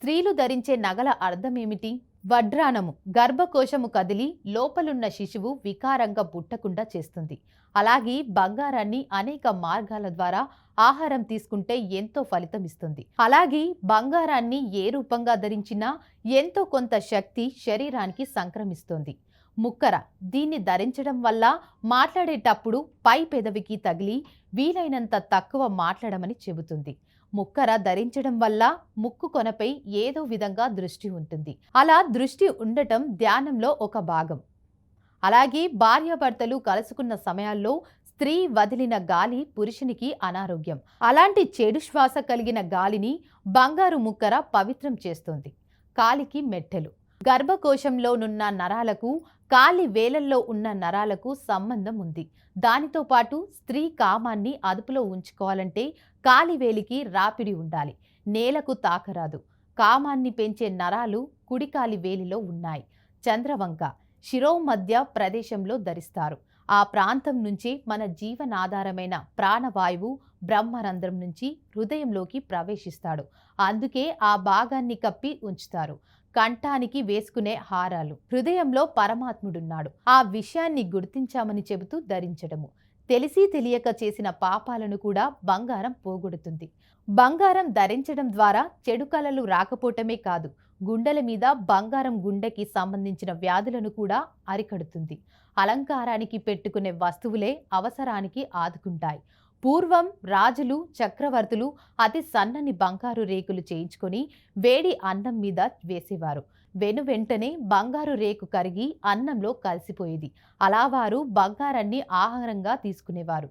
స్త్రీలు ధరించే నగల అర్థమేమిటి? వడ్రానము గర్భకోశము కదిలి లోపలున్న శిశువు వికారంగా పుట్టకుండా చేస్తుంది. అలాగే బంగారాన్ని అనేక మార్గాల ద్వారా ఆహారం తీసుకుంటే ఎంతో ఫలితం ఇస్తుంది. అలాగే బంగారాన్ని ఏ రూపంగా ధరించినా ఎంతో కొంత శక్తి శరీరానికి సంక్రమిస్తుంది. ముక్కర దీన్ని ధరించడం వల్ల మాట్లాడేటప్పుడు పై పెదవికి తగిలి వీలైనంత తక్కువ మాట్లాడమని చెబుతుంది. ముక్కర ధరించడం వల్ల ముక్కు కొనపై ఏదో విధంగా దృష్టి ఉంటుంది. అలా దృష్టి ఉండటం ధ్యానంలో ఒక భాగం. అలాగే భార్యాభర్తలు కలుసుకున్న సమయాల్లో స్త్రీ వదిలిన గాలి పురుషునికి అనారోగ్యం. అలాంటి చెడు శ్వాస కలిగిన గాలిని బంగారు ముక్కర పవిత్రం చేస్తుంది. కాలికి మెట్టెలు గర్భకోశంలోనున్న నరాలకు కాలి వేలల్లో ఉన్న నరాలకు సంబంధం ఉంది. దానితో పాటు స్త్రీ కామాన్ని అదుపులో ఉంచుకోవాలంటే కాలివేలికి రాపిడి ఉండాలి. నేలకు తాకరాదు. కామాన్ని పెంచే నరాలు కుడికాలి వేలిలో ఉన్నాయి. చంద్రవంక శిరోమధ్య ప్రదేశంలో ధరిస్తారు. ఆ ప్రాంతం నుంచి మన జీవనాధారమైన ప్రాణవాయువు బ్రహ్మరంధ్రం నుంచి హృదయంలోకి ప్రవేశిస్తాడు. అందుకే ఆ భాగాన్ని కప్పి ఉంచుతారు. కంఠానికి వేసుకునే హారాలు హృదయంలో పరమాత్ముడున్నాడు. ఆ విషయాన్ని గుర్తించామని చెబుతూ ధరించడము. తెలిసి తెలియక చేసిన పాపాలను కూడా బంగారం పోగొడుతుంది. బంగారం ధరించడం ద్వారా చెడు కలలు రాకపోవటమే కాదు, గుండెల మీద బంగారం గుండెకి సంబంధించిన వ్యాధులను కూడా అరికడుతుంది. అలంకారానికి పెట్టుకునే వస్తువులే అవసరానికి ఆదుకుంటాయి. పూర్వం రాజులు చక్రవర్తులు అతి సన్నని బంగారు రేకులు చేయించుకొని వేడి అన్నం మీద వేసేవారు. వెంటనే బంగారు రేకు కరిగి అన్నంలో కలిసిపోయేది. అలా వారు బంగారాన్ని ఆహారంగా తీసుకునేవారు.